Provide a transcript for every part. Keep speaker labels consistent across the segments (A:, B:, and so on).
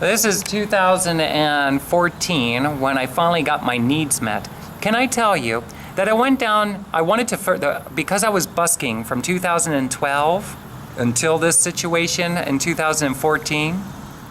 A: This is 2014 when I finally got my needs met. Can I tell you that I went down, I wanted to, because I was busking from 2012 until this situation in 2014,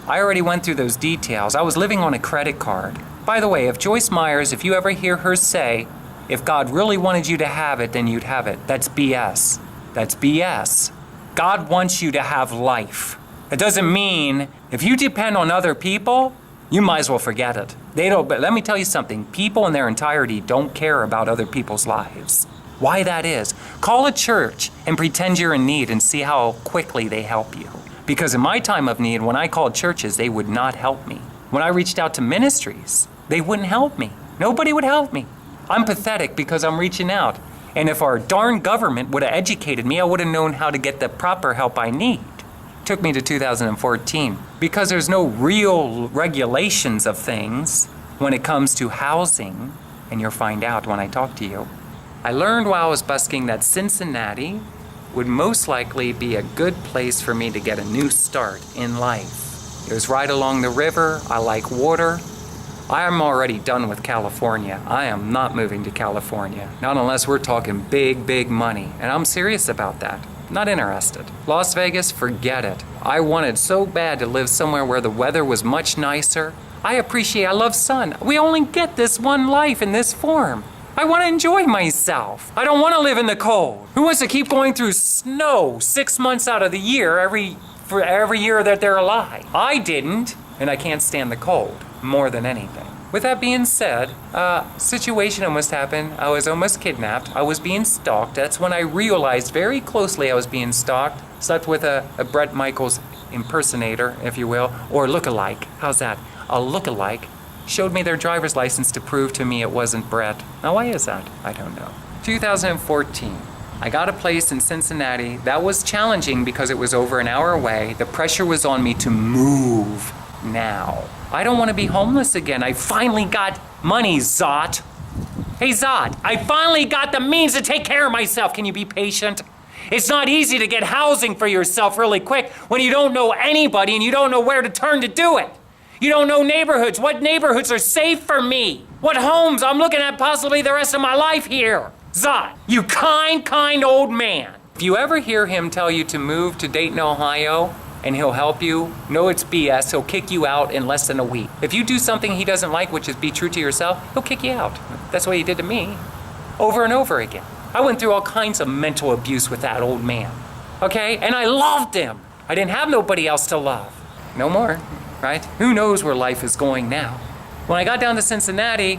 A: I already went through those details. I was living on a credit card. By the way, if Joyce Myers, if you ever hear her say, if God really wanted you to have it, then you'd have it. That's BS. That's BS. God wants you to have life. It doesn't mean if you depend on other people, you might as well forget it. They don't, but let me tell you something. People in their entirety don't care about other people's lives. Why that is? Call a church and pretend you're in need and see how quickly they help you. Because in my time of need, when I called churches, they would not help me. When I reached out to ministries, they wouldn't help me. Nobody would help me. I'm pathetic because I'm reaching out. And if our darn government would have educated me, I would have known how to get the proper help I need. Took me to 2014 because there's no real regulations of things when it comes to housing, and you'll find out when I talk to you. I learned while I was busking that Cincinnati would most likely be a good place for me to get a new start in life. It was right along the river. I like water. I am already done with California. I am not moving to California, not unless we're talking big, big money, and I'm serious about that. Not interested. Las Vegas, forget it. I wanted so bad to live somewhere where the weather was much nicer. I love sun. We only get this one life in this form. I want to enjoy myself. I don't want to live in the cold. Who wants to keep going through snow 6 months out of the year for every year that they're alive? I didn't, and I can't stand the cold more than anything. With that being said, situation almost happened. I was almost kidnapped. I was being stalked. That's when I realized very closely I was being stalked. Slept with a Bret Michaels impersonator, if you will, or look-alike. How's that? A look-alike. Showed me their driver's license to prove to me it wasn't Bret. Now, why is that? I don't know. 2014. I got a place in Cincinnati. That was challenging because it was over an hour away. The pressure was on me to move now. I don't want to be homeless again. I finally got money, Zot. Hey, Zot, I finally got the means to take care of myself. Can you be patient? It's not easy to get housing for yourself really quick when you don't know anybody and you don't know where to turn to do it. You don't know neighborhoods. What neighborhoods are safe for me? What homes? I'm looking at possibly the rest of my life here. Zot, you kind old man. If you ever hear him tell you to move to Dayton, Ohio, and he'll help you, know it's BS. He'll kick you out in less than a week. If you do something he doesn't like, which is be true to yourself, he'll kick you out. That's what he did to me, over and over again. I went through all kinds of mental abuse with that old man, okay? And I loved him. I didn't have nobody else to love. No more, right? Who knows where life is going now? When I got down to Cincinnati,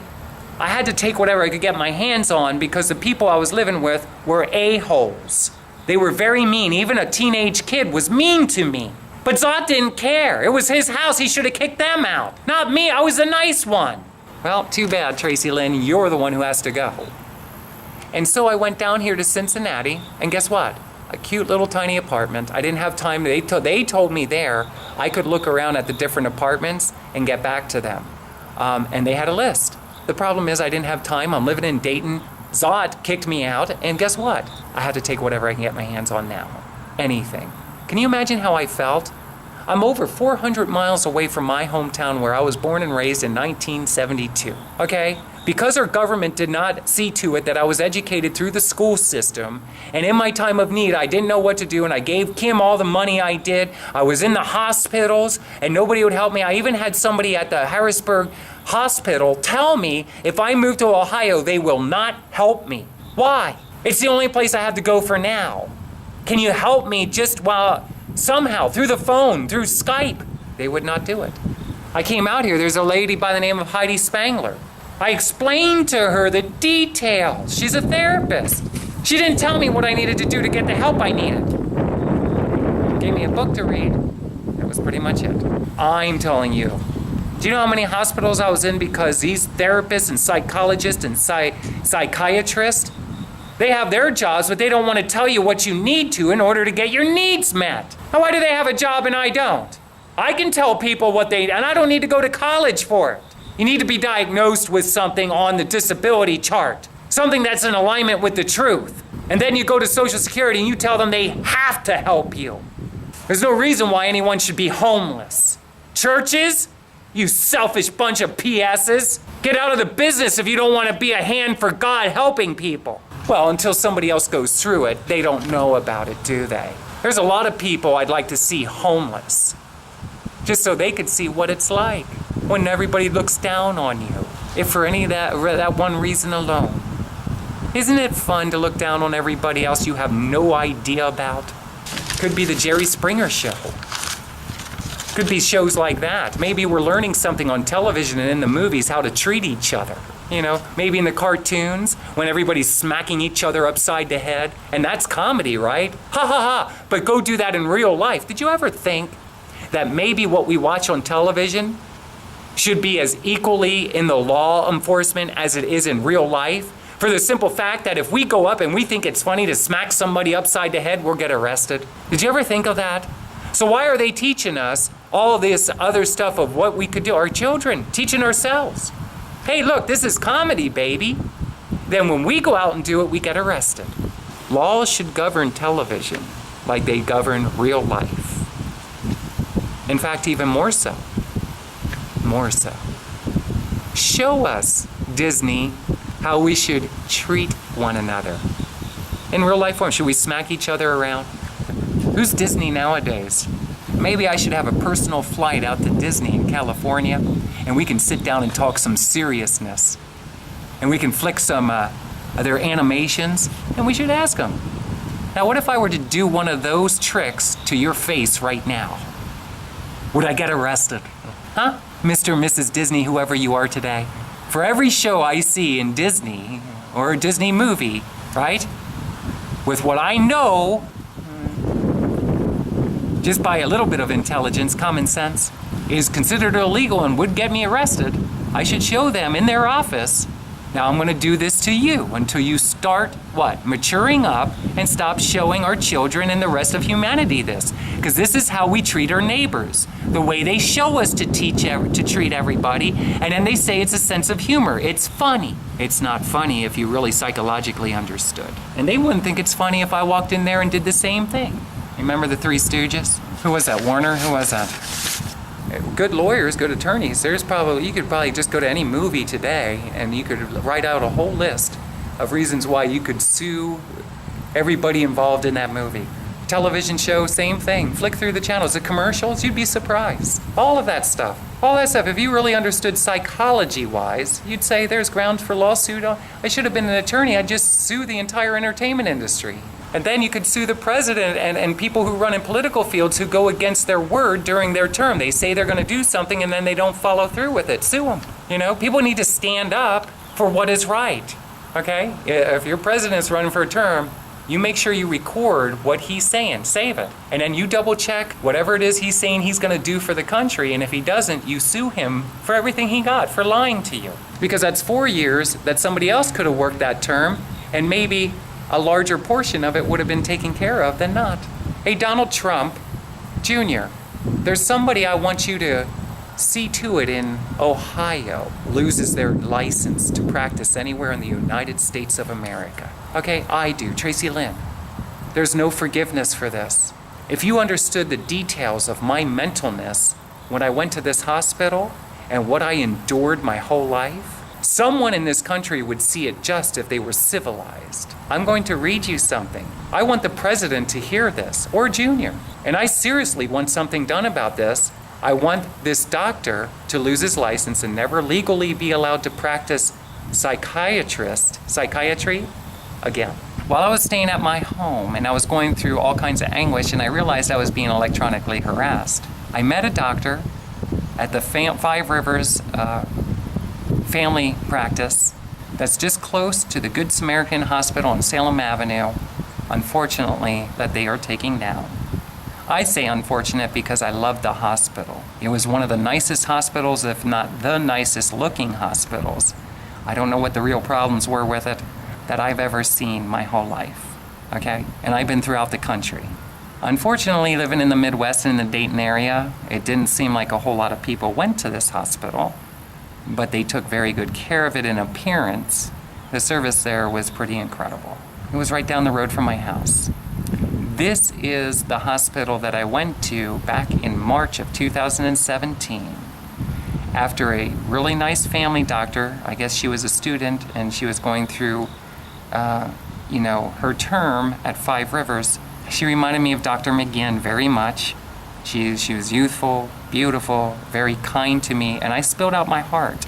A: I had to take whatever I could get my hands on because the people I was living with were a-holes. They were very mean. Even a teenage kid was mean to me. But Zot didn't care. It was his house. He should have kicked them out. Not me. I was the nice one. Well, too bad, Tracilyn. You're the one who has to go. And so I went down here to Cincinnati, and guess what? A cute little tiny apartment. I didn't have time. They told me there I could look around at the different apartments and get back to them. And they had a list. The problem is I didn't have time. I'm living in Dayton. Zot kicked me out, and guess what? I had to take whatever I can get my hands on now. Anything. Can you imagine how I felt? I'm over 400 miles away from my hometown where I was born and raised in 1972, okay? Because our government did not see to it that I was educated through the school system, and in my time of need, I didn't know what to do, and I gave Kim all the money I did. I was in the hospitals, and nobody would help me. I even had somebody at the Harrisburg Hospital tell me if I move to Ohio, they will not help me. Why? It's the only place I have to go for now. Can you help me just somehow, through the phone, through Skype? They would not do it. I came out here, there's a lady by the name of Heidi Spangler. I explained to her the details. She's a therapist. She didn't tell me what I needed to do to get the help I needed. Gave me a book to read. That was pretty much it. I'm telling you. Do you know how many hospitals I was in because these therapists and psychologists and psychiatrists, they have their jobs, but they don't want to tell you what you need to in order to get your needs met. Now, why do they have a job and I don't? I can tell people and I don't need to go to college for it. You need to be diagnosed with something on the disability chart, something that's in alignment with the truth. And then you go to Social Security and you tell them they have to help you. There's no reason why anyone should be homeless. Churches? You selfish bunch of PSs. Get out of the business if you don't want to be a hand for God helping people. Well, until somebody else goes through it, they don't know about it, do they? There's a lot of people I'd like to see homeless, just so they could see what it's like when everybody looks down on you, if for any of that one reason alone. Isn't it fun to look down on everybody else you have no idea about? Could be the Jerry Springer Show. Could be shows like that. Maybe we're learning something on television and in the movies how to treat each other. You know, maybe in the cartoons when everybody's smacking each other upside the head. And that's comedy, right? Ha ha ha. But go do that in real life. Did you ever think that maybe what we watch on television should be as equally in the law enforcement as it is in real life? For the simple fact that if we go up and we think it's funny to smack somebody upside the head, we'll get arrested. Did you ever think of that? So why are they teaching us all this other stuff of what we could do? Our children, teaching ourselves. Hey, look, this is comedy, baby. Then when we go out and do it, we get arrested. Laws should govern television like they govern real life. In fact, even more so. More so. Show us, Disney, how we should treat one another. In real life form, should we smack each other around? Who's Disney nowadays? Maybe I should have a personal flight out to Disney in California, and we can sit down and talk some seriousness. And we can flick some of their animations, and we should ask them. Now, what if I were to do one of those tricks to your face right now? Would I get arrested? Huh? Mr. and Mrs. Disney, whoever you are today. For every show I see in Disney, or a Disney movie, right? With what I know, just by a little bit of intelligence, common sense, is considered illegal and would get me arrested, I should show them in their office, now I'm going to do this to you until you start, what? Maturing up and stop showing our children and the rest of humanity this. Because this is how we treat our neighbors. The way they show us to treat everybody, and then they say it's a sense of humor. It's funny. It's not funny if you really psychologically understood. And they wouldn't think it's funny if I walked in there and did the same thing. Remember the Three Stooges? Who was that? Warner? Who was that? Good lawyers, good attorneys. You could probably just go to any movie today and you could write out a whole list of reasons why you could sue everybody involved in that movie. Television show, same thing. Flick through the channels, the commercials, you'd be surprised. All of that stuff. All that stuff. If you really understood psychology-wise, you'd say there's grounds for lawsuit. I should have been an attorney. I'd just sue the entire entertainment industry. And then you could sue the president and people who run in political fields who go against their word during their term. They say they're going to do something and then they don't follow through with it. Sue them. You know, people need to stand up for what is right. Okay? If your president's running for a term, you make sure you record what he's saying. Save it. And then you double check whatever it is he's saying he's going to do for the country. And if he doesn't, you sue him for everything he got, for lying to you. Because that's 4 years that somebody else could have worked that term, and maybe a larger portion of it would have been taken care of than not. Hey, Donald Trump Jr., there's somebody I want you to see to it in Ohio loses their license to practice anywhere in the United States of America. Okay, I do, Tracilyn. There's no forgiveness for this. If you understood the details of my mentalness when I went to this hospital and what I endured my whole life, someone in this country would see it just if they were civilized. I'm going to read you something. I want the president to hear this, or Junior. And I seriously want something done about this. I want this doctor to lose his license and never legally be allowed to practice psychiatry again. While I was staying at my home and I was going through all kinds of anguish and I realized I was being electronically harassed, I met a doctor at the Five Rivers family practice that's just close to the Good Samaritan Hospital on Salem Avenue, unfortunately, that they are taking down. I say unfortunate because I love the hospital. It was one of the nicest hospitals, if not the nicest looking hospitals. I don't know what the real problems were with it that I've ever seen my whole life, okay? And I've been throughout the country. Unfortunately, living in the Midwest in the Dayton area, it didn't seem like a whole lot of people went to this hospital, but they took very good care of it in appearance. The service there was pretty incredible. It was right down the road from my house. This is the hospital that I went to back in March of 2017. After a really nice family doctor, I guess she was a student and she was going through, her term at Five Rivers. She reminded me of Dr. McGinn very much. She was youthful, beautiful, very kind to me, and I spilled out my heart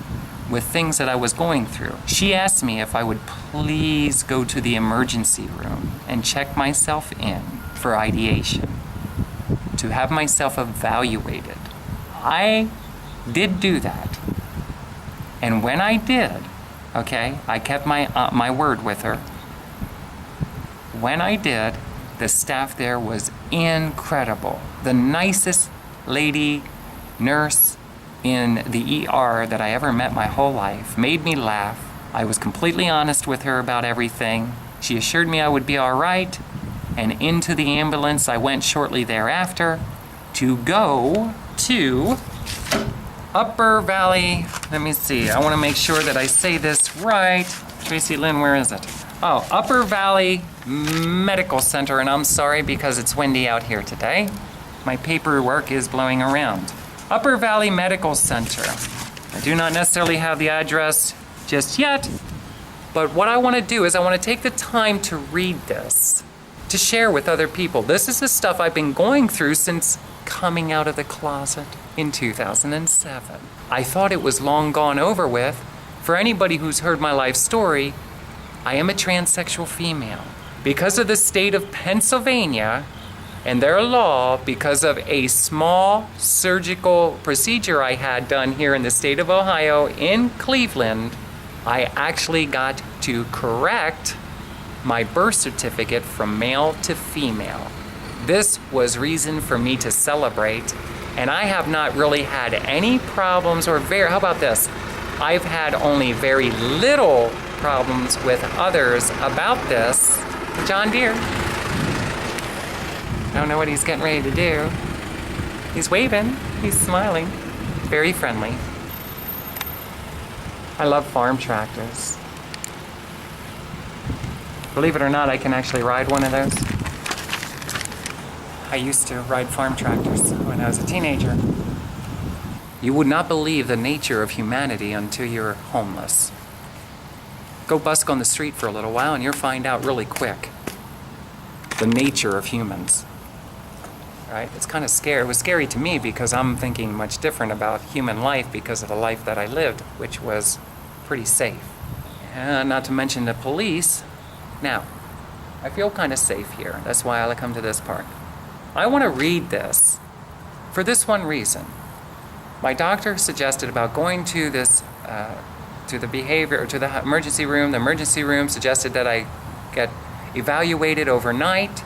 A: with things that I was going through. She asked me if I would please go to the emergency room and check myself in for ideation, to have myself evaluated. I did do that. And when I did, okay, I kept my word with her. When I did, the staff there was incredible. The nicest lady nurse in the ER that I ever met my whole life. Made me laugh. I was completely honest with her about everything. She assured me I would be all right. And into the ambulance I went shortly thereafter to go to Upper Valley. Let me see. I want to make sure that I say this right. Tracilyn, where is it? Oh, Upper Valley Medical Center. And I'm sorry because it's windy out here today. My paperwork is blowing around. Upper Valley Medical Center. I do not necessarily have the address just yet, but what I want to do is I want to take the time to read this, to share with other people. This is the stuff I've been going through since coming out of the closet in 2007. I thought it was long gone over with. For anybody who's heard my life story, I am a transsexual female. Because of the state of Pennsylvania and their law, because of a small surgical procedure I had done here in the state of Ohio in Cleveland, I actually got to correct my birth certificate from male to female. This was reason for me to celebrate, and I have not really had any problems how about this? I've had only very little problems with others about this. John Deere. I don't know what he's getting ready to do. He's waving, he's smiling, very friendly. I love farm tractors. Believe it or not, I can actually ride one of those. I used to ride farm tractors when I was a teenager. You would not believe the nature of humanity until you're homeless. Go busk on the street for a little while and you'll find out really quick the nature of humans. Right? It's kind of scary. It was scary to me because I'm thinking much different about human life because of the life that I lived, which was pretty safe. And not to mention the police. Now, I feel kind of safe here. That's why I come to this part. I want to read this for this one reason. My doctor suggested about going to this, to the emergency room. The emergency room suggested that I get evaluated overnight.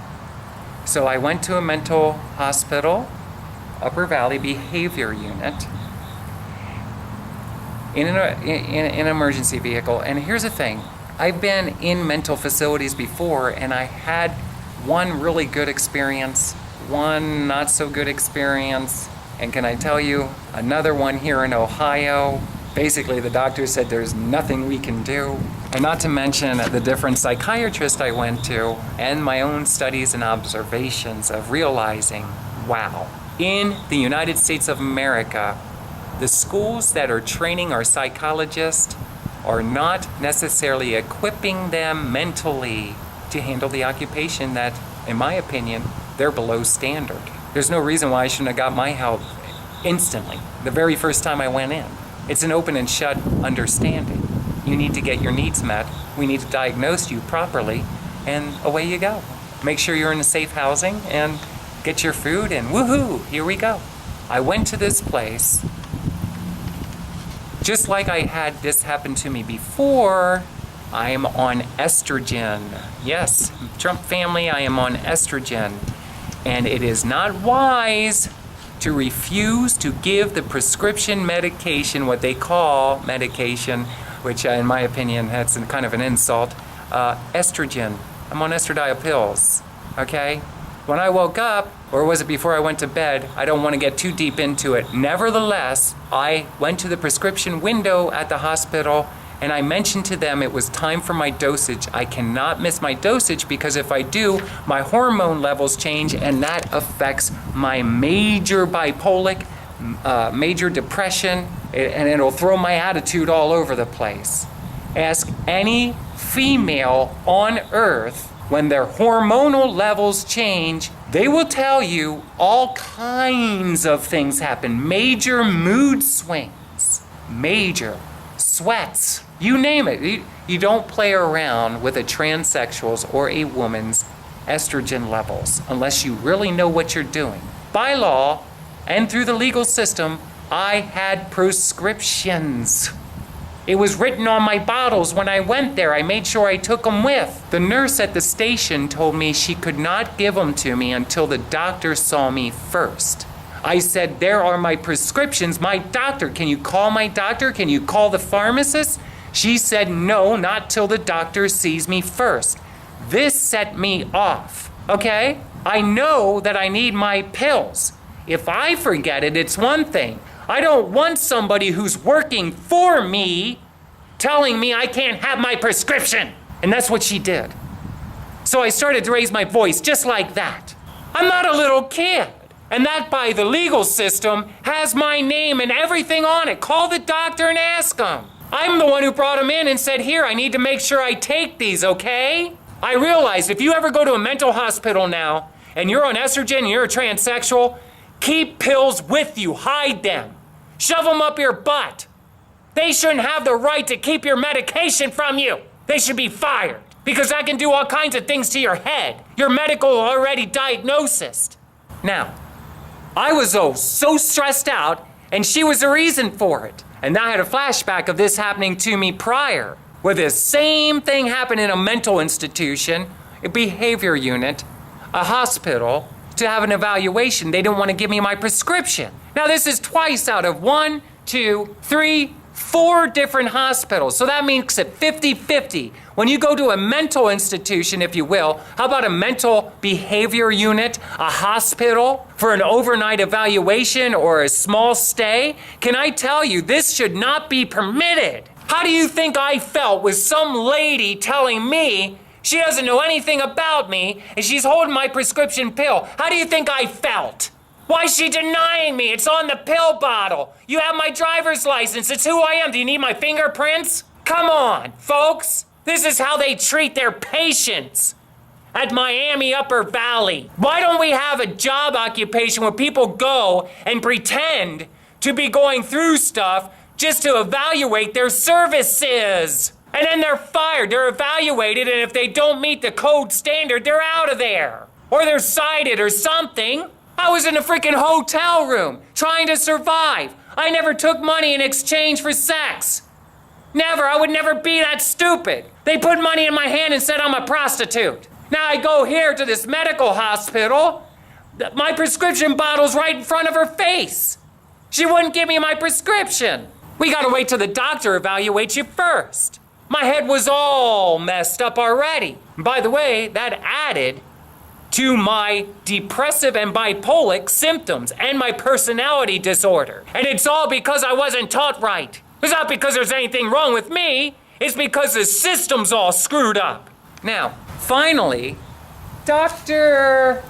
A: So I went to a mental hospital, Upper Valley Behavior Unit, in an emergency vehicle. And here's the thing. I've been in mental facilities before, and I had one really good experience, one not so good experience, and can I tell you, another one here in Ohio. Basically, the doctor said there's nothing we can do. And not to mention the different psychiatrists I went to and my own studies and observations of realizing, wow, in the United States of America, the schools that are training our psychologists are not necessarily equipping them mentally to handle the occupation that, in my opinion, they're below standard. There's no reason why I shouldn't have got my help instantly, the very first time I went in. It's an open and shut understanding. You need to get your needs met. We need to diagnose you properly, and away you go. Make sure you're in a safe housing and get your food, and woohoo, here we go. I went to this place, just like I had this happen to me before. I am on estrogen. Yes, Trump family, I am on estrogen. And it is not wise to refuse to give the prescription medication, what they call medication, which in my opinion, that's kind of an insult, estrogen. I'm on estradiol pills, okay? When I woke up, or was it before I went to bed, I don't want to get too deep into it. Nevertheless, I went to the prescription window at the hospital, And I mentioned to them it was time for my dosage. I cannot miss my dosage because if I do, my hormone levels change and that affects my major bipolic, major depression, and it'll throw my attitude all over the place. Ask any female on earth, when their hormonal levels change, they will tell you all kinds of things happen. Major mood swings, major sweats, you name it. You don't play around with a transsexual's or a woman's estrogen levels unless you really know what you're doing. By law and through the legal system, I had prescriptions. It was written on my bottles when I went there. I made sure I took them with. The nurse at the station told me she could not give them to me until the doctor saw me first. I said, there are my prescriptions, my doctor. Can you call my doctor? Can you call the pharmacist? She said, no, not till the doctor sees me first. This set me off, okay? I know that I need my pills. If I forget it, it's one thing. I don't want somebody who's working for me telling me I can't have my prescription. And that's what she did. So I started to raise my voice just like that. I'm not a little kid. And that, by the legal system, has my name and everything on it. Call the doctor and ask him. I'm the one who brought him in and said, here, I need to make sure I take these, okay? I realize if you ever go to a mental hospital now, and you're on estrogen and you're a transsexual, keep pills with you, hide them. Shove them up your butt. They shouldn't have the right to keep your medication from you. They should be fired, because that can do all kinds of things to your head, your medical already diagnosis. Now, I was so stressed out, and she was the reason for it. And I had a flashback of this happening to me prior, where this same thing happened in a mental institution, a behavior unit, a hospital, to have an evaluation. They didn't want to give me my prescription. Now this is twice out of 1, 2, 3, 4 different hospitals. So that makes it 50-50. When you go to a mental institution, if you will, how about a mental behavior unit, a hospital for an overnight evaluation or a small stay? Can I tell you, this should not be permitted. How do you think I felt with some lady telling me she doesn't know anything about me and she's holding my prescription pill? How do you think I felt? Why is she denying me? It's on the pill bottle. You have my driver's license. It's who I am. Do you need my fingerprints? Come on, folks. This is how they treat their patients at Miami Upper Valley. Why don't we have a job occupation where people go and pretend to be going through stuff just to evaluate their services? And then they're fired, they're evaluated, and if they don't meet the code standard, they're out of there. Or they're cited or something. I was in a freaking hotel room trying to survive. I never took money in exchange for sex. Never, I would never be that stupid. They put money in my hand and said I'm a prostitute. Now I go here to this medical hospital, my prescription bottle's right in front of her face. She wouldn't give me my prescription. We gotta wait till the doctor evaluates you first. My head was all messed up already. And by the way, that added to my depressive and bipolic symptoms and my personality disorder. And it's all because I wasn't taught right. It's not because there's anything wrong with me. It's because the system's all screwed up. Now, finally, Dr.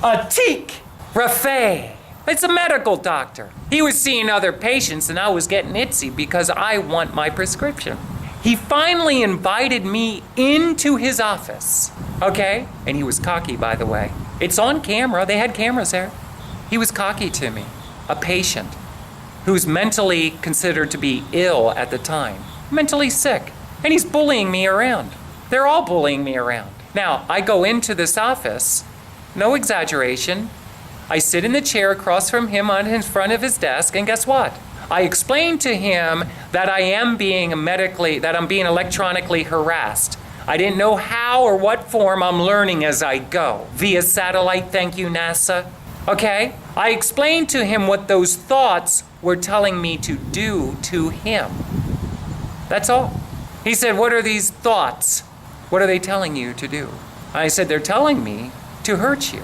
A: Atik Rafay. It's a medical doctor. He was seeing other patients and I was getting itsy because I want my prescription. He finally invited me into his office, okay? And he was cocky, by the way. It's on camera, they had cameras there. He was cocky to me, a patient who's mentally considered to be ill at the time, mentally sick, and he's bullying me around. They're all bullying me around. Now, I go into this office, no exaggeration. I sit in the chair across from him in front of his desk, and guess what? I explained to him that I'm being electronically harassed. I didn't know how or what form. I'm learning as I go. Via satellite, thank you, NASA. Okay? I explained to him what those thoughts were telling me to do to him. That's all. He said, what are these thoughts? What are they telling you to do? I said, they're telling me to hurt you,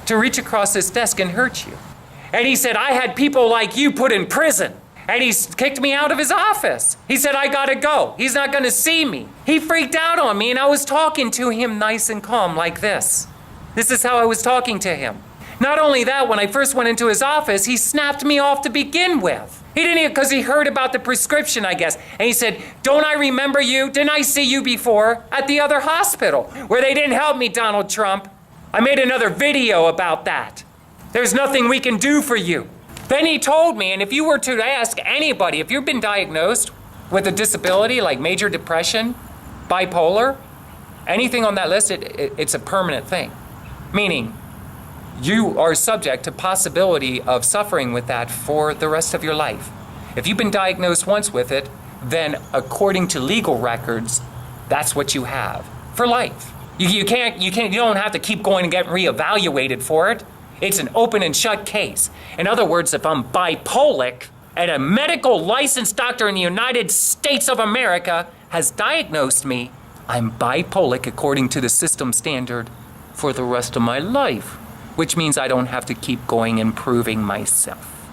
A: to reach across this desk and hurt you. And he said, I had people like you put in prison. And he kicked me out of his office. He said, I gotta go. He's not gonna see me. He freaked out on me, and I was talking to him nice and calm like this. This is how I was talking to him. Not only that, when I first went into his office, he snapped me off to begin with. He didn't even, because he heard about the prescription, I guess. And he said, don't I remember you? Didn't I see you before at the other hospital where they didn't help me, Donald Trump? I made another video about that. There's nothing we can do for you. Then he told me, and if you were to ask anybody, if you've been diagnosed with a disability like major depression, bipolar, anything on that list, it's a permanent thing. Meaning, you are subject to possibility of suffering with that for the rest of your life. If you've been diagnosed once with it, then according to legal records, that's what you have for life. You don't have to keep going and get reevaluated for it. It's an open and shut case. In other words, if I'm bipolic and a medical licensed doctor in the United States of America has diagnosed me, I'm bipolic according to the system standard for the rest of my life, which means I don't have to keep going and proving myself,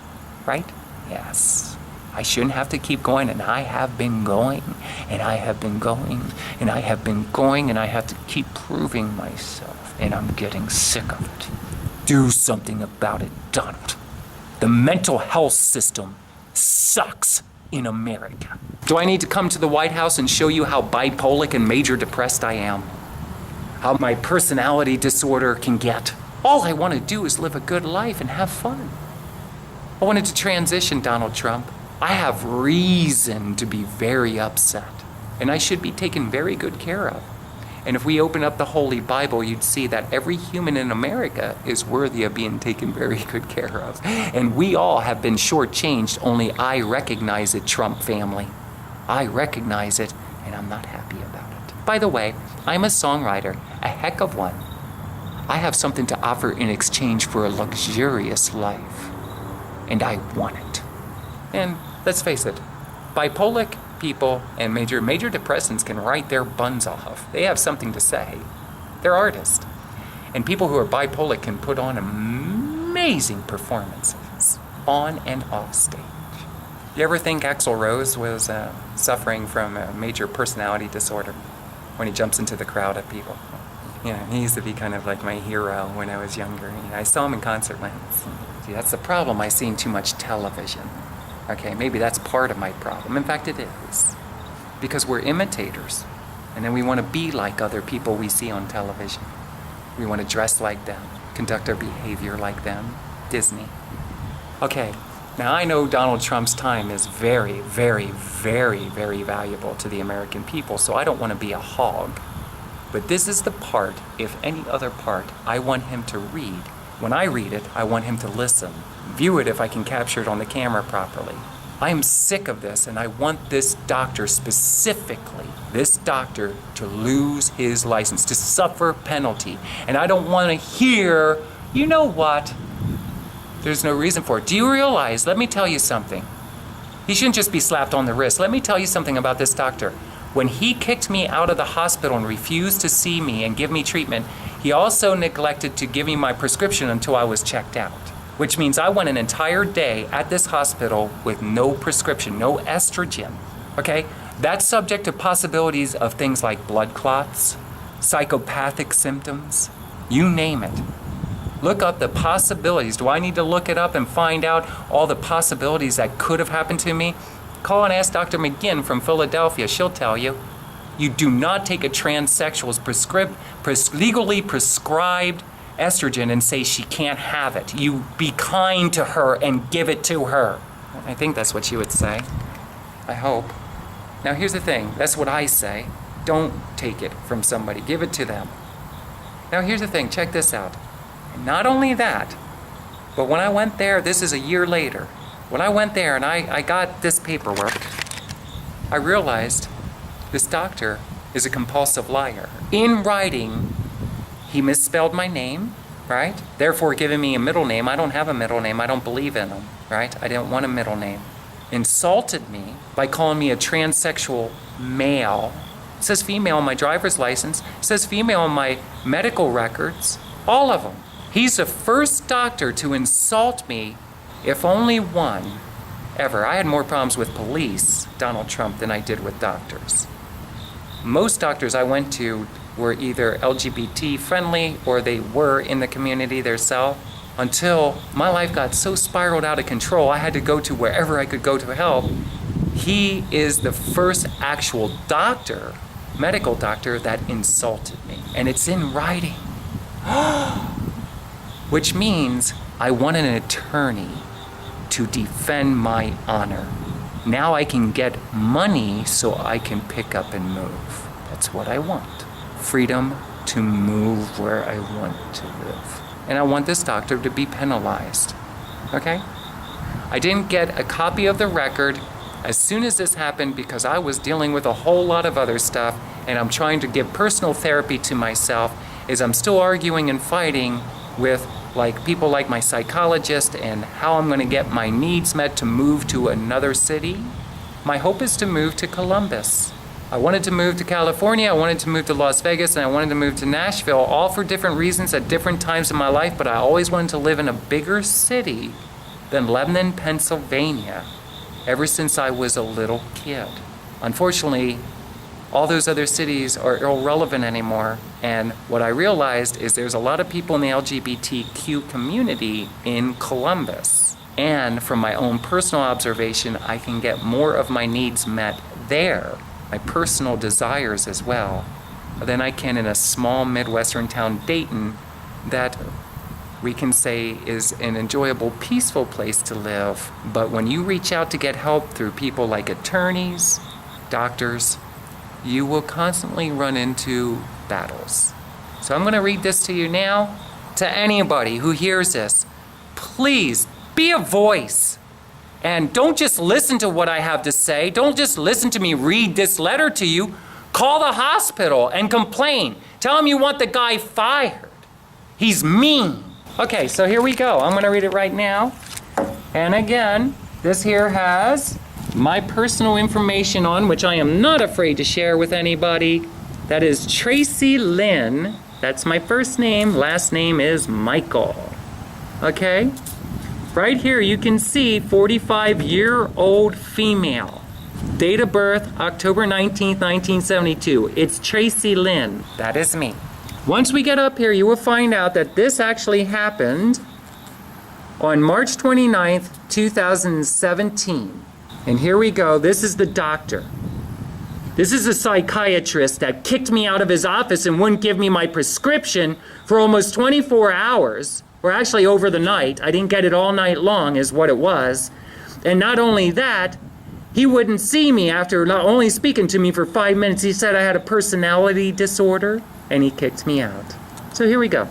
A: right? Yes. I shouldn't have to keep going, and I have been going, and I have been going, and I have been going, and I have to keep proving myself, and I'm getting sick of it. Do something about it, Donald. The mental health system sucks in America. Do I need to come to the White House and show you how bipolic and major depressed I am? How my personality disorder can get? All I want to do is live a good life and have fun. I wanted to transition, Donald Trump. I have reason to be very upset, and I should be taken very good care of. And if we open up the Holy Bible, you'd see that every human in America is worthy of being taken very good care of. And we all have been shortchanged, only I recognize it, Trump family. I recognize it, and I'm not happy about it. By the way, I'm a songwriter, a heck of one. I have something to offer in exchange for a luxurious life, and I want it. And let's face it, bipolic people and major depressants can write their buns off. They have something to say. They're artists. And people who are bipolic can put on amazing performances on and off stage. You ever think Axl Rose was suffering from a major personality disorder when he jumps into the crowd of people? Yeah, he used to be kind of like my hero when I was younger. I saw him in concert once. See, that's the problem. I've seen too much television. Okay, maybe that's part of my problem. In fact, it is. Because we're imitators. And then we want to be like other people we see on television. We want to dress like them, conduct our behavior like them. Disney. Okay, now I know Donald Trump's time is very, very, very, very valuable to the American people, so I don't want to be a hog. But this is the part, if any other part, I want him to read. When I read it, I want him to listen. View it if I can capture it on the camera properly. I am sick of this, and I want this doctor specifically, this doctor, to lose his license, to suffer penalty. And I don't want to hear, you know what? There's no reason for it. Do you realize, let me tell you something. He shouldn't just be slapped on the wrist. Let me tell you something about this doctor. When he kicked me out of the hospital and refused to see me and give me treatment, he also neglected to give me my prescription until I was checked out. Which means I went an entire day at this hospital with no prescription, no estrogen, okay? That's subject to possibilities of things like blood clots, psychopathic symptoms, you name it. Look up the possibilities. Do I need to look it up and find out all the possibilities that could have happened to me? Call and ask Dr. McGinn from Philadelphia. She'll tell you. You do not take a transsexual's legally prescribed estrogen and say she can't have it. You be kind to her and give it to her. I think that's what she would say. I hope. Now here's the thing. That's what I say. Don't take it from somebody. Give it to them. Now here's the thing. Check this out. And not only that, but when I went there, this is a year later, when I went there and I got this paperwork, I realized this doctor is a compulsive liar. In writing, he misspelled my name, right? Therefore giving me a middle name. I don't have a middle name. I don't believe in them, right? I didn't want a middle name. Insulted me by calling me a transsexual male. It says female on my driver's license. It says female on my medical records. All of them. He's the first doctor to insult me, if only one, ever. I had more problems with police, Donald Trump, than I did with doctors. Most doctors I went to were either LGBT friendly or they were in the community themselves, until my life got so spiraled out of control I had to go to wherever I could go to help. He is the first actual doctor, medical doctor, that insulted me. And it's in writing. Which means I want an attorney to defend my honor. Now I can get money so I can pick up and move. That's what I want. Freedom to move where I want to live. And I want this doctor to be penalized. Okay? I didn't get a copy of the record as soon as this happened because I was dealing with a whole lot of other stuff, and I'm trying to give personal therapy to myself as I'm still arguing and fighting with people like my psychologist and how I'm going to get my needs met to move to another city. My hope is to move to Columbus. I wanted to move to California, I wanted to move to Las Vegas, and I wanted to move to Nashville, all for different reasons at different times in my life, but I always wanted to live in a bigger city than Lebanon, Pennsylvania, ever since I was a little kid. Unfortunately, all those other cities are irrelevant anymore, and what I realized is there's a lot of people in the LGBTQ community in Columbus. And from my own personal observation, I can get more of my needs met there, my personal desires as well, than I can in a small Midwestern town, Dayton, that we can say is an enjoyable, peaceful place to live. But when you reach out to get help through people like attorneys, doctors, you will constantly run into battles. So I'm going to read this to you now. To anybody who hears this, please be a voice. And don't just listen to what I have to say. Don't just listen to me read this letter to you. Call the hospital and complain. Tell them you want the guy fired. He's mean. Okay, so here we go. I'm going to read it right now. And again, this here has my personal information on, which I am not afraid to share with anybody. That is Tracilyn. That's my first name. Last name is Michael. Okay? Right here you can see 45-year-old female. Date of birth, October 19th, 1972. It's Tracilyn. That is me. Once we get up here, you will find out that this actually happened on March 29th, 2017. And here we go. This is the doctor. This is a psychiatrist that kicked me out of his office and wouldn't give me my prescription for almost 24 hours. Or actually over the night. I didn't get it all night long is what it was. And not only that, he wouldn't see me after not only speaking to me for 5 minutes. He said I had a personality disorder and he kicked me out. So here we go.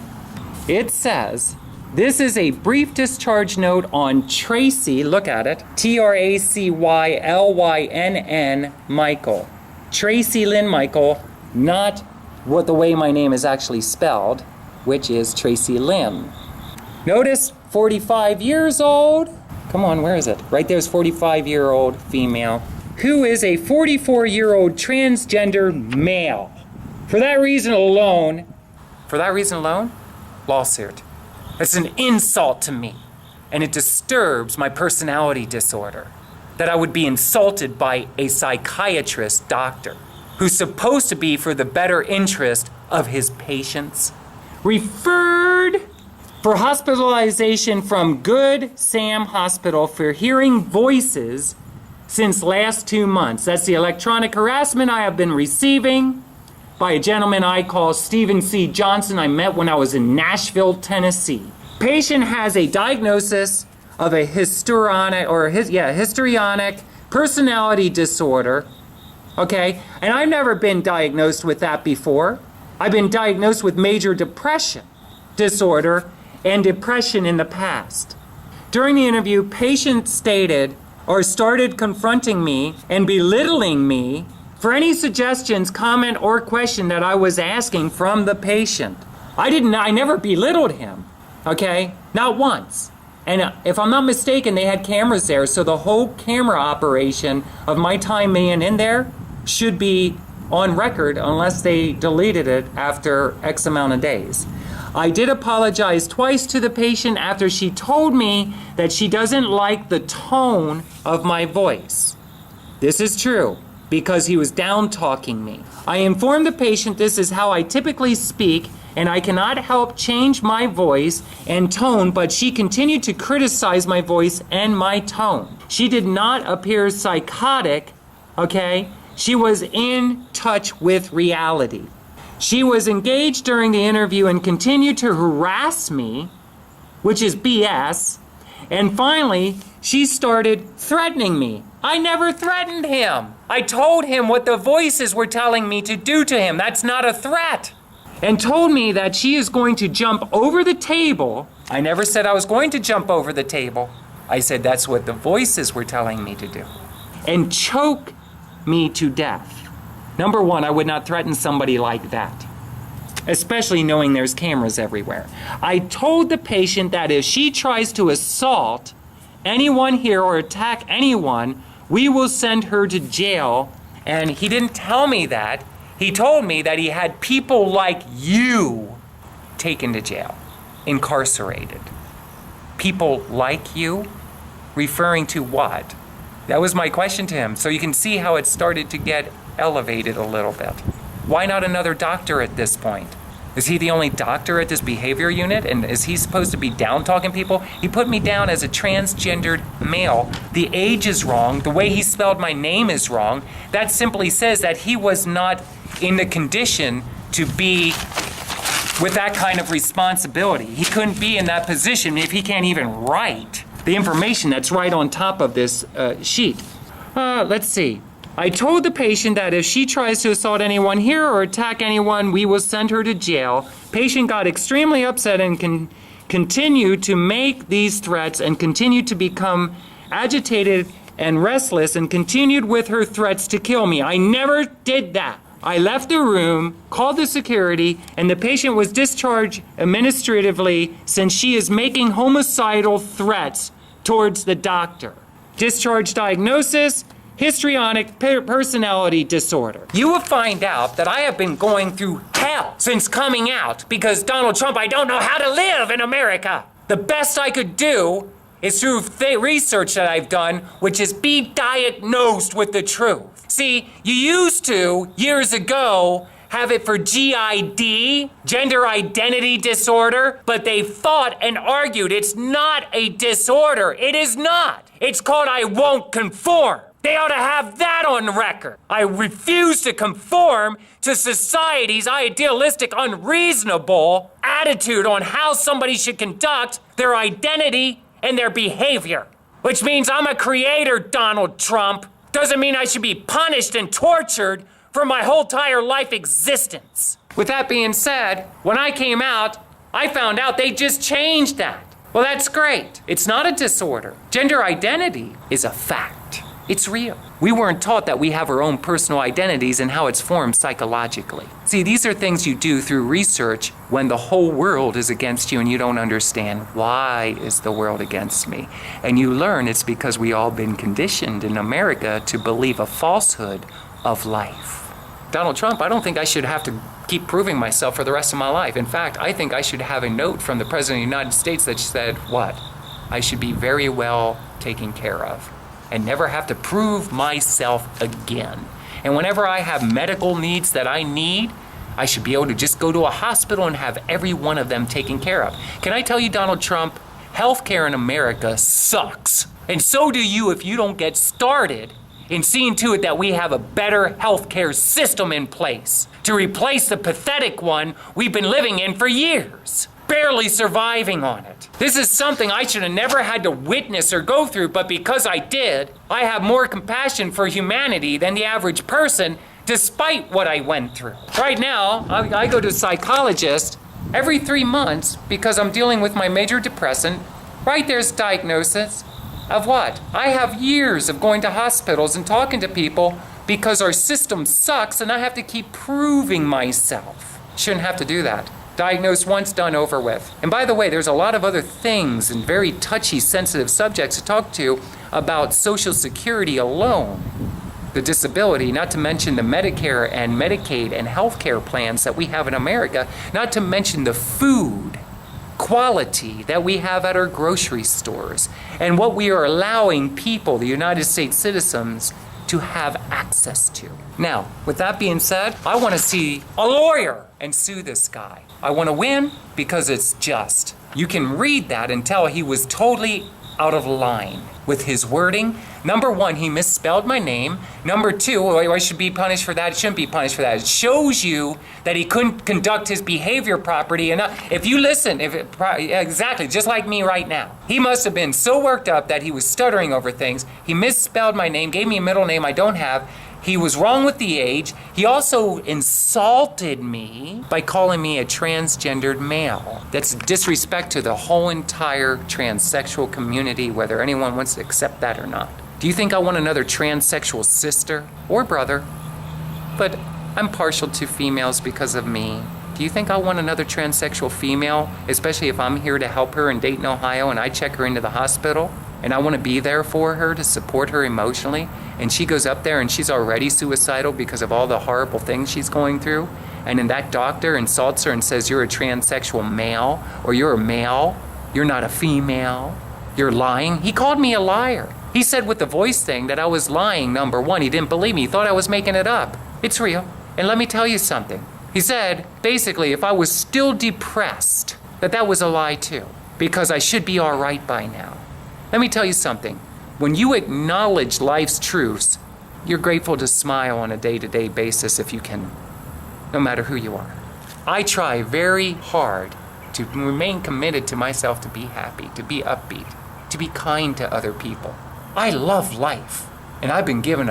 A: It says, this is a brief discharge note on Tracy, look at it, Tracylyn Michael. Tracilyn Michael, not what the way my name is actually spelled, which is Tracilyn. Notice 45 years old. Come on, where is it? Right there's 45-year-old female who is a 44-year-old transgender male. For that reason alone, lawsuit. It's an insult to me, and it disturbs my personality disorder that I would be insulted by a psychiatrist doctor who's supposed to be for the better interest of his patients. Referred for hospitalization from Good Sam Hospital for hearing voices since last 2 months. That's the electronic harassment I have been receiving by a gentleman I call Stephen C. Johnson I met when I was in Nashville, Tennessee. Patient has a diagnosis of a histrionic personality disorder, okay? And I've never been diagnosed with that before. I've been diagnosed with major depression disorder and depression in the past. During the interview, patient stated or started confronting me and belittling me for any suggestions, comment, or question that I was asking from the patient. I never belittled him, okay? Not once. And if I'm not mistaken, they had cameras there, so the whole camera operation of my time being in there should be on record unless they deleted it after X amount of days. I did apologize twice to the patient after she told me that she doesn't like the tone of my voice. This is true, because he was down-talking me. I informed the patient this is how I typically speak, and I cannot help change my voice and tone, but she continued to criticize my voice and my tone. She did not appear psychotic, okay? She was in touch with reality. She was engaged during the interview and continued to harass me, which is BS. And finally, she started threatening me. I never threatened him. I told him what the voices were telling me to do to him. That's not a threat. And told me that she is going to jump over the table. I never said I was going to jump over the table. I said that's what the voices were telling me to do. And choke me to death. Number one, I would not threaten somebody like that, especially knowing there's cameras everywhere. I told the patient that if she tries to assault anyone here or attack anyone, we will send her to jail. And he didn't tell me that. He told me that he had people like you taken to jail, incarcerated. People like you? Referring to what? That was my question to him. So you can see how it started to get elevated a little bit. Why not another doctor at this point? Is he the only doctor at this behavior unit? And is he supposed to be down-talking people? He put me down as a transgendered male. The age is wrong. The way he spelled my name is wrong. That simply says that he was not in the condition to be with that kind of responsibility. He couldn't be in that position if he can't even write the information that's right on top of this sheet. Let's see. I told the patient that if she tries to assault anyone here or attack anyone, we will send her to jail. Patient got extremely upset and continued to make these threats and continued to become agitated and restless and continued with her threats to kill me. I never did that. I left the room, called the security, and the patient was discharged administratively since she is making homicidal threats towards the doctor. Discharge diagnosis, histrionic personality disorder. You will find out that I have been going through hell since coming out because Donald Trump, I don't know how to live in America. The best I could do is through research that I've done, which is be diagnosed with the truth. See, you used to, years ago, have it for GID, gender identity disorder, but they fought and argued it's not a disorder. It is not. It's called I won't conform. They ought to have that on record. I refuse to conform to society's idealistic, unreasonable attitude on how somebody should conduct their identity and their behavior. Which means I'm a creator, Donald Trump. Doesn't mean I should be punished and tortured for my whole entire life existence. With that being said, when I came out, I found out they just changed that. Well, that's great. It's not a disorder. Gender identity is a fact. It's real. We weren't taught that we have our own personal identities and how it's formed psychologically. See, these are things you do through research when the whole world is against you and you don't understand why is the world against me. And you learn it's because we all been conditioned in America to believe a falsehood of life. Donald Trump, I don't think I should have to keep proving myself for the rest of my life. In fact, I think I should have a note from the President of the United States that said, what? I should be very well taken care of and never have to prove myself again. And whenever I have medical needs that I need, I should be able to just go to a hospital and have every one of them taken care of. Can I tell you, Donald Trump, healthcare in America sucks. And so do you if you don't get started in seeing to it that we have a better healthcare system in place to replace the pathetic one we've been living in for years, barely surviving on it. This is something I should have never had to witness or go through, but because I did, I have more compassion for humanity than the average person, despite what I went through. Right now, I go to a psychologist every 3 months because I'm dealing with my major depressant. Right there's diagnosis of what? I have years of going to hospitals and talking to people because our system sucks and I have to keep proving myself. Shouldn't have to do that. Diagnosed once, done, over with. And by the way, there's a lot of other things and very touchy, sensitive subjects to talk to about Social Security alone. The disability, not to mention the Medicare and Medicaid and healthcare plans that we have in America, not to mention the food equality that we have at our grocery stores and what we are allowing people, the United States citizens, to have access to. Now, with that being said, I want to see a lawyer and sue this guy. I want to win because it's just. You can read that and tell he was totally out of line with his wording. Number one, he misspelled my name. Number two, I should be punished for that. It shouldn't be punished for that. It shows you that he couldn't conduct his behavior properly. And if you listen, exactly, just like me right now. He must have been so worked up that he was stuttering over things. He misspelled my name, gave me a middle name I don't have. He was wrong with the age. He also insulted me by calling me a transgendered male. That's disrespect to the whole entire transsexual community, whether anyone wants to accept that or not. Do you think I want another transsexual sister or brother? But I'm partial to females because of me. Do you think I want another transsexual female, especially if I'm here to help her in Dayton, Ohio, and I check her into the hospital, and I want to be there for her to support her emotionally, and she goes up there and she's already suicidal because of all the horrible things she's going through, and then that doctor insults her and says, you're a transsexual male, or you're a male, you're not a female, you're lying. He called me a liar. He said with the voice thing that I was lying, number one. He didn't believe me. He thought I was making it up. It's real. And let me tell you something. He said, basically, if I was still depressed, that was a lie too, because I should be all right by now. Let me tell you something. When you acknowledge life's truths, you're grateful to smile on a day-to-day basis if you can, no matter who you are. I try very hard to remain committed to myself, to be happy, to be upbeat, to be kind to other people. I love life, and I've been given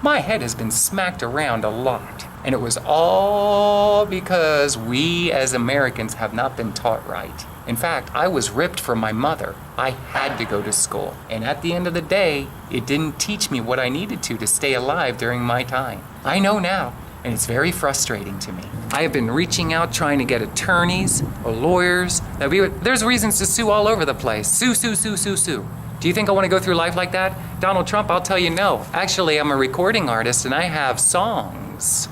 A: my head has been smacked around a lot. And it was all because we as Americans have not been taught right. In fact, I was ripped from my mother. I had to go to school. And at the end of the day, it didn't teach me what I needed to stay alive during my time. I know now, and it's very frustrating to me. I have been reaching out trying to get attorneys or lawyers. There's reasons to sue all over the place. Sue, sue, sue, sue, sue. Do you think I want to go through life like that? Donald Trump, I'll tell you no. Actually, I'm a recording artist and I have songs.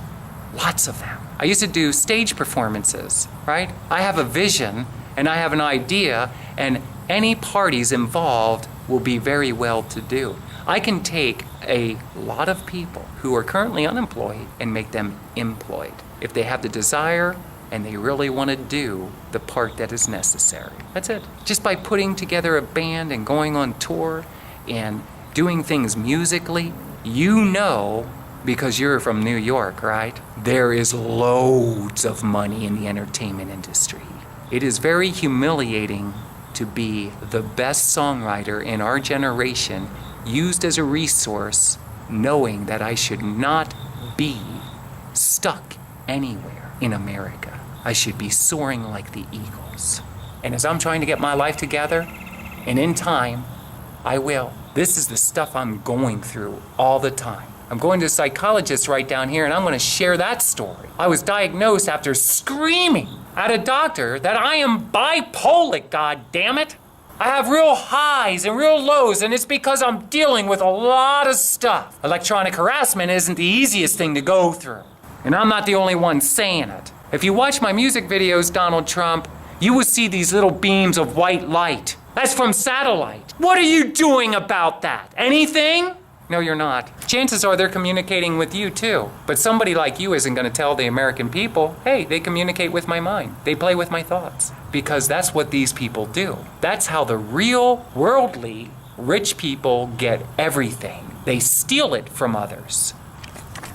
A: Lots of them. I used to do stage performances, right? I have a vision and I have an idea, and any parties involved will be very well to do. I can take a lot of people who are currently unemployed and make them employed if they have the desire and they really want to do the part that is necessary. That's it. Just by putting together a band and going on tour and doing things musically, you know, because you're from New York, right? There is loads of money in the entertainment industry. It is very humiliating to be the best songwriter in our generation, used as a resource, knowing that I should not be stuck anywhere in America. I should be soaring like the eagles. And as I'm trying to get my life together, and in time, I will. This is the stuff I'm going through all the time. I'm going to a psychologist right down here, and I'm going to share that story. I was diagnosed after screaming at a doctor that I am bipolar, God damn it. I have real highs and real lows, and it's because I'm dealing with a lot of stuff. Electronic harassment isn't the easiest thing to go through, and I'm not the only one saying it. If you watch my music videos, Donald Trump, you will see these little beams of white light. That's from satellite. What are you doing about that? Anything? No, you're not. Chances are they're communicating with you too. But somebody like you isn't going to tell the American people, hey, they communicate with my mind. They play with my thoughts. Because that's what these people do. That's how the real, worldly, rich people get everything. They steal it from others.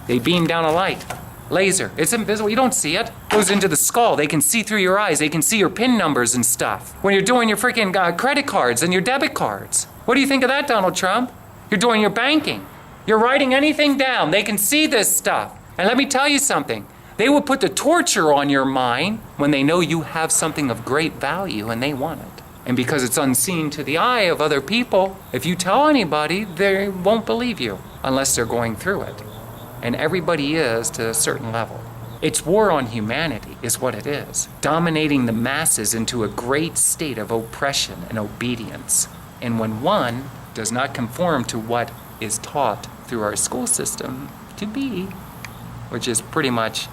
A: They beam down a light. Laser. It's invisible. You don't see it. It goes into the skull. They can see through your eyes. They can see your PIN numbers and stuff. When you're doing your freaking credit cards and your debit cards. What do you think of that, Donald Trump? You're doing your banking. You're writing anything down. They can see this stuff. And let me tell you something. They will put the torture on your mind when they know you have something of great value and they want it. And because it's unseen to the eye of other people, if you tell anybody, they won't believe you unless they're going through it. And everybody is to a certain level. It's war on humanity is what it is. Dominating the masses into a great state of oppression and obedience. And when one does not conform to what is taught through our school system to be, which is pretty much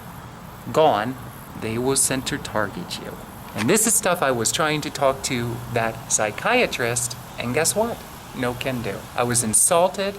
A: gone, they will center target you. And this is stuff I was trying to talk to that psychiatrist, and guess what? No can do. I was insulted.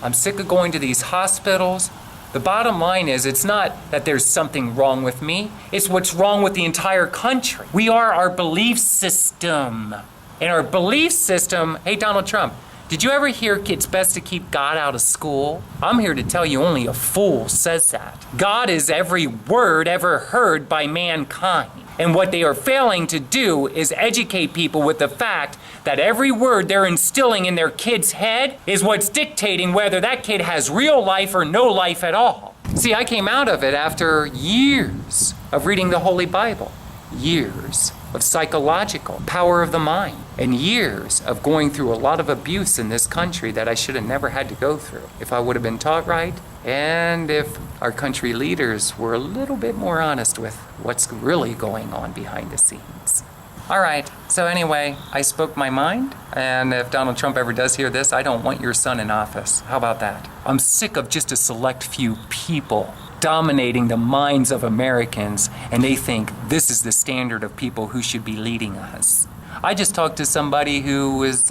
A: I'm sick of going to these hospitals. The bottom line is, it's not that there's something wrong with me. It's what's wrong with the entire country. We are our belief system. And our belief system, hey, Donald Trump, did you ever hear it's best to keep God out of school? I'm here to tell you only a fool says that. God is every word ever heard by mankind. And what they are failing to do is educate people with the fact that every word they're instilling in their kid's head is what's dictating whether that kid has real life or no life at all. See, I came out of it after years of reading the Holy Bible, years of psychological power of the mind, and years of going through a lot of abuse in this country that I should have never had to go through if I would have been taught right, and if our country leaders were a little bit more honest with what's really going on behind the scenes. All right, so anyway, I spoke my mind, and if Donald Trump ever does hear this, I don't want your son in office. How about that? I'm sick of just a select few people dominating the minds of Americans, and they think this is the standard of people who should be leading us. I just talked to somebody who is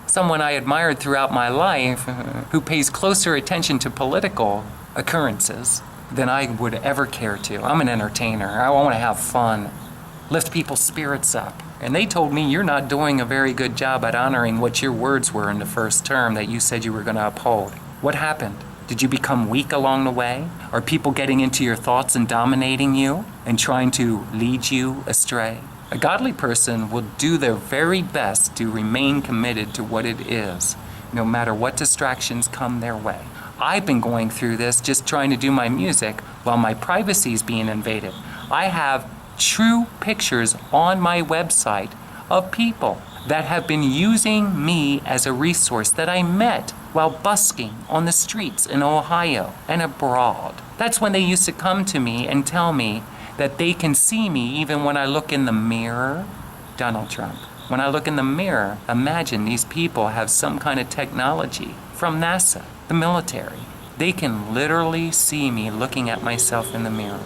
A: someone I admired throughout my life, who pays closer attention to political occurrences than I would ever care to. I'm an entertainer. I want to have fun, lift people's spirits up. And they told me you're not doing a very good job at honoring what your words were in the first term that you said you were going to uphold. What happened? Did you become weak along the way? Are people getting into your thoughts and dominating you and trying to lead you astray? A godly person will do their very best to remain committed to what it is, no matter what distractions come their way. I've been going through this just trying to do my music while my privacy is being invaded. I have true pictures on my website of people that have been using me as a resource that I met while busking on the streets in Ohio and abroad. That's when they used to come to me and tell me that they can see me even when I look in the mirror. Donald Trump, when I look in the mirror, imagine these people have some kind of technology from NASA, the military. They can literally see me looking at myself in the mirror.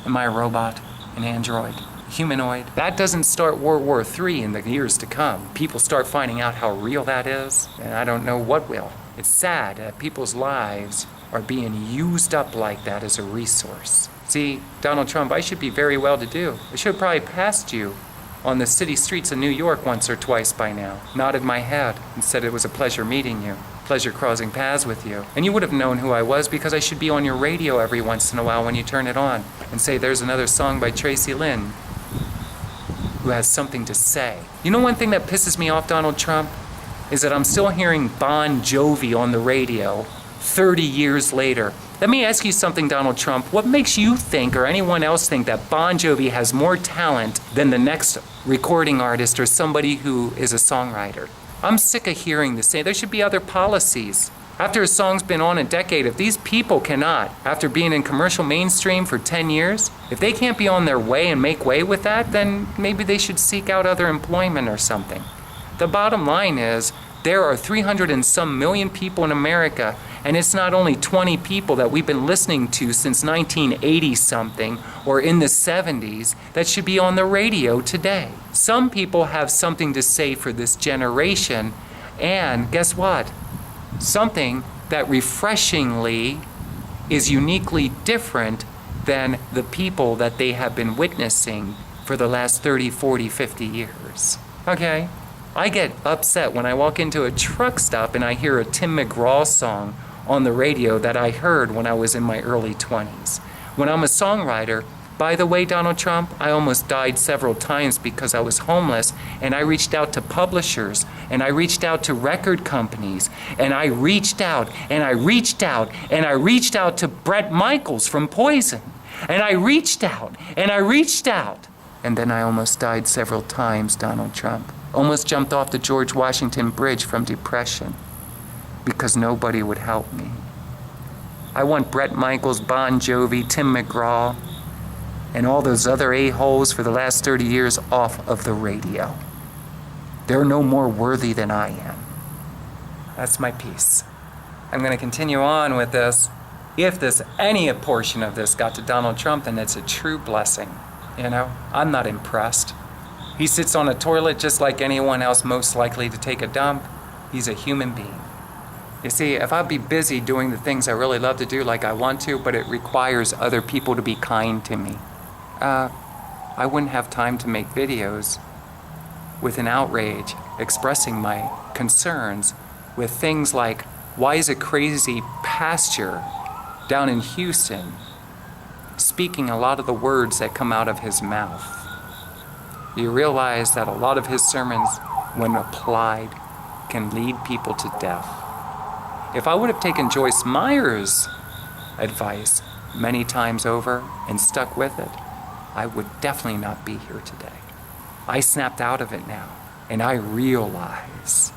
A: Am I a robot, an android, humanoid? That doesn't start World War III in the years to come. People start finding out how real that is, and I don't know what will. It's sad that people's lives are being used up like that as a resource. See, Donald Trump, I should be very well-to-do. I should have probably passed you on the city streets of New York once or twice by now, nodded my head and said it was a pleasure meeting you, pleasure crossing paths with you. And you would have known who I was because I should be on your radio every once in a while when you turn it on and say there's another song by Tracilyn who has something to say. You know one thing that pisses me off, Donald Trump, is that I'm still hearing Bon Jovi on the radio 30 years later. Let me ask you something, Donald Trump. What makes you think, or anyone else think, that Bon Jovi has more talent than the next recording artist or somebody who is a songwriter? I'm sick of hearing this. There should be other policies. After a song's been on a decade, if these people cannot, after being in commercial mainstream for 10 years, if they can't be on their way and make way with that, then maybe they should seek out other employment or something. The bottom line is, there are 300 and some million people in America, and it's not only 20 people that we've been listening to since 1980-something or in the 70s that should be on the radio today. Some people have something to say for this generation, and guess what? Something that refreshingly is uniquely different than the people that they have been witnessing for the last 30, 40, 50 years. Okay? I get upset when I walk into a truck stop and I hear a Tim McGraw song on the radio that I heard when I was in my early 20s. When I'm a songwriter, by the way, Donald Trump, I almost died several times because I was homeless, and I reached out to publishers, and I reached out to record companies, and I reached out, and I reached out, and I reached out to Bret Michaels from Poison, and I reached out, and I reached out. And then I almost died several times, Donald Trump. Almost jumped off the George Washington Bridge from depression because nobody would help me. I want Bret Michaels, Bon Jovi, Tim McGraw, and all those other a-holes for the last 30 years off of the radio. They're no more worthy than I am. That's my piece. I'm going to continue on with this. If any portion of this got to Donald Trump, then it's a true blessing. You know, I'm not impressed. He sits on a toilet just like anyone else most likely to take a dump. He's a human being. You see, if I'd be busy doing the things I really love to do like I want to, but it requires other people to be kind to me, I wouldn't have time to make videos with an outrage expressing my concerns with things like, why is a crazy pastor down in Houston speaking a lot of the words that come out of his mouth? You realize that a lot of his sermons, when applied, can lead people to death. If I would have taken Joyce Meyer's advice many times over and stuck with it, I would definitely not be here today. I snapped out of it now, and I realize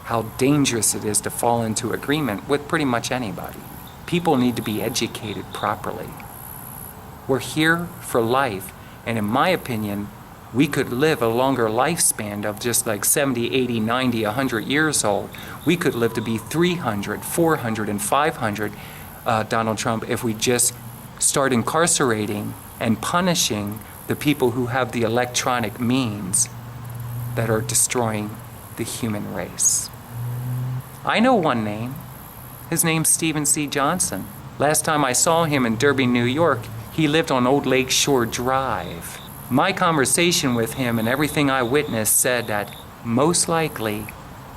A: how dangerous it is to fall into agreement with pretty much anybody. People need to be educated properly. We're here for life, and in my opinion, we could live a longer lifespan of just like 70, 80, 90, 100 years old. We could live to be 300, 400, and 500, Donald Trump, if we just start incarcerating and punishing the people who have the electronic means that are destroying the human race. I know one name. His name's Stephen C. Johnson. Last time I saw him in Derby, New York, he lived on Old Lake Shore Drive. My conversation with him and everything I witnessed said that most likely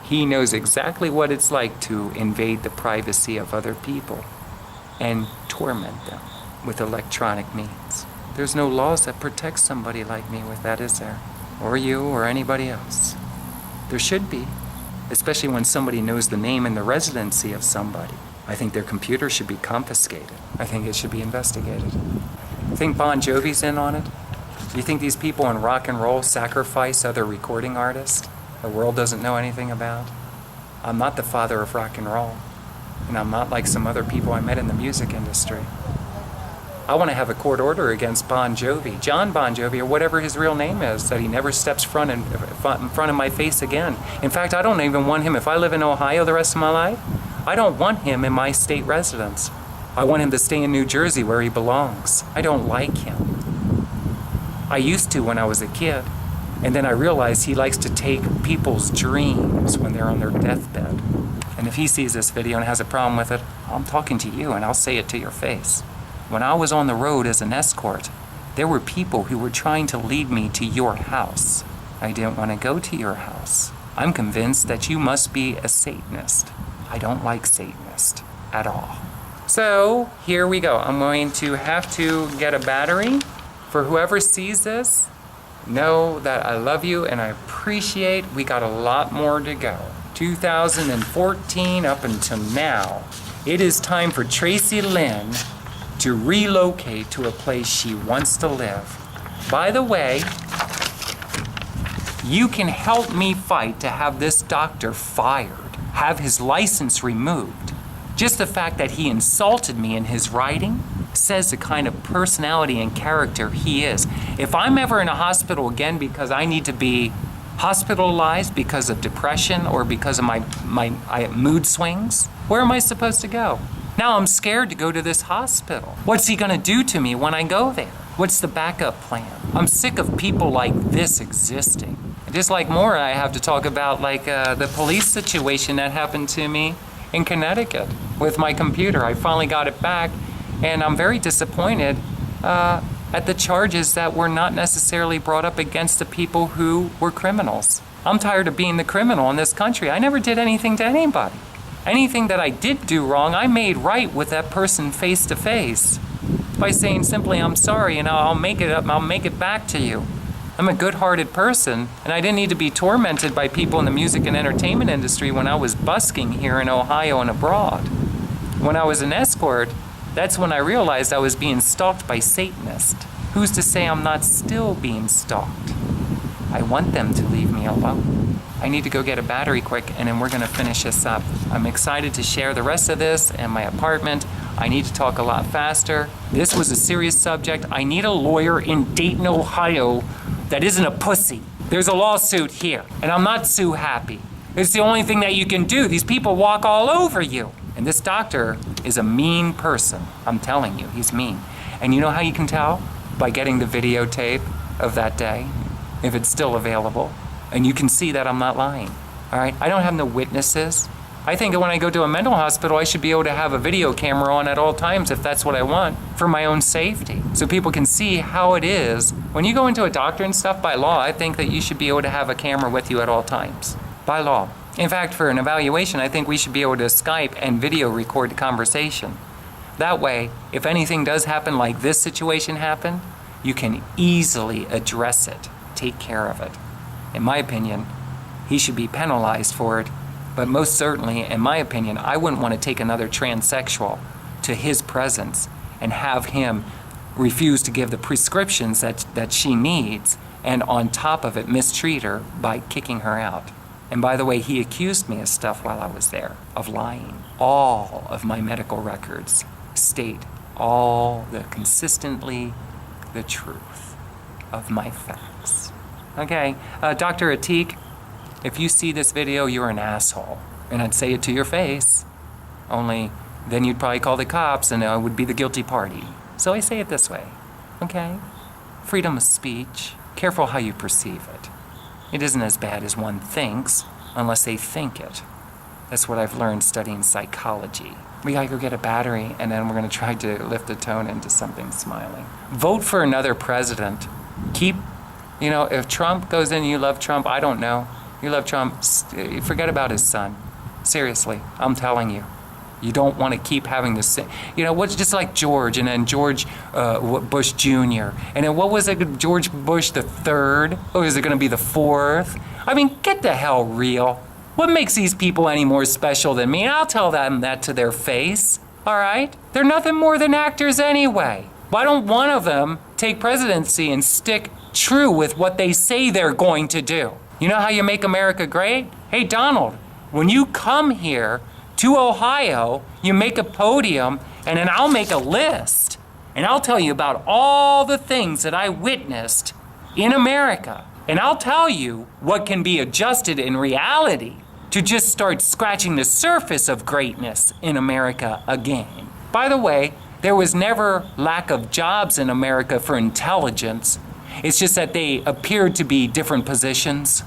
A: he knows exactly what it's like to invade the privacy of other people and torment them with electronic means. There's no laws that protect somebody like me with that, is there? Or you or anybody else. There should be, especially when somebody knows the name and the residency of somebody. I think their computer should be confiscated. I think it should be investigated. You think Bon Jovi's in on it? You think these people in rock and roll sacrifice other recording artists the world doesn't know anything about? I'm not the father of rock and roll, and I'm not like some other people I met in the music industry. I want to have a court order against Bon Jovi, John Bon Jovi, or whatever his real name is, that he never steps in front of my face again. In fact, I don't even want him, if I live in Ohio the rest of my life, I don't want him in my state residence. I want him to stay in New Jersey where he belongs. I don't like him. I used to when I was a kid, and then I realized he likes to take people's dreams when they're on their deathbed. And if he sees this video and has a problem with it, I'm talking to you and I'll say it to your face. When I was on the road as an escort, there were people who were trying to lead me to your house. I didn't want to go to your house. I'm convinced that you must be a Satanist. I don't like Satanists at all. So here we go. I'm going to have to get a battery. For whoever sees this, know that I love you and I appreciate. We got a lot more to go. 2014 up until now. It is time for Tracilyn to relocate to a place she wants to live. By the way, you can help me fight to have this doctor fired, have his license removed. Just the fact that he insulted me in his writing says the kind of personality and character he is. If I'm ever in a hospital again because I need to be hospitalized because of depression or because of my mood swings, where am I supposed to go? Now I'm scared to go to this hospital. What's he gonna do to me when I go there? What's the backup plan? I'm sick of people like this existing. Just like more, I have to talk about like the police situation that happened to me in Connecticut with my computer. I finally got it back, and I'm very disappointed at the charges that were not necessarily brought up against the people who were criminals. I'm tired of being the criminal in this country. I never did anything to anybody. Anything that I did do wrong, I made right with that person face to face by saying simply, I'm sorry, and I'll make it up, I'll make it back to you. I'm a good-hearted person, and I didn't need to be tormented by people in the music and entertainment industry when I was busking here in Ohio and abroad. When I was an escort, that's when I realized I was being stalked by Satanists. Who's to say I'm not still being stalked? I want them to leave me alone. I need to go get a battery quick, and then we're gonna finish this up. I'm excited to share the rest of this in my apartment. I need to talk a lot faster. This was a serious subject. I need a lawyer in Dayton, Ohio that isn't a pussy. There's a lawsuit here, and I'm not too happy. It's the only thing that you can do. These people walk all over you. And this doctor is a mean person. I'm telling you, he's mean. And you know how you can tell? By getting the videotape of that day. if it's still available. And you can see that I'm not lying. All right? I don't have no witnesses. I think that when I go to a mental hospital, I should be able to have a video camera on at all times if that's what I want for my own safety. So people can see how it is. When you go into a doctor and stuff, by law, I think that you should be able to have a camera with you at all times. By law. In fact, for an evaluation, I think we should be able to Skype and video record the conversation. That way, if anything does happen like this situation happened, you can easily address it, take care of it. In my opinion, he should be penalized for it. But most certainly, in my opinion, I wouldn't want to take another transsexual to his presence and have him refuse to give the prescriptions that she needs, and on top of it, mistreat her by kicking her out. And by the way, he accused me of stuff while I was there, of lying. All of my medical records state consistently the truth of my facts. Okay, Dr. Atik, if you see this video, you're an asshole. And I'd say it to your face. Only then you'd probably call the cops and I would be the guilty party. So I say it this way, okay? Freedom of speech. Careful how you perceive it. It isn't as bad as one thinks unless they think it. That's what I've learned studying psychology. We gotta go get a battery and then we're gonna try to lift the tone into something smiling. Vote for another president. If Trump goes in and you love Trump, I don't know. You love Trump, forget about his son. Seriously, I'm telling you. You don't want to keep having this, what's just like George, and then George Bush Jr., and then what was it, George Bush the third? Or is it going to be the fourth? I mean, get the hell real. What makes these people any more special than me? I'll tell them that to their face, all right? They're nothing more than actors anyway. Why don't one of them take presidency and stick true with what they say they're going to do? You know how you make America great? Hey, Donald, when you come here to Ohio, you make a podium, and then I'll make a list. And I'll tell you about all the things that I witnessed in America. And I'll tell you what can be adjusted in reality to just start scratching the surface of greatness in America again. By the way, there was never lack of jobs in America for intelligence. It's just that they appeared to be different positions.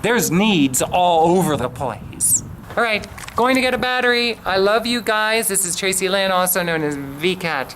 A: There's needs all over the place. All right, going to get a battery. I love you guys. This is Tracilyn, also known as VCAT.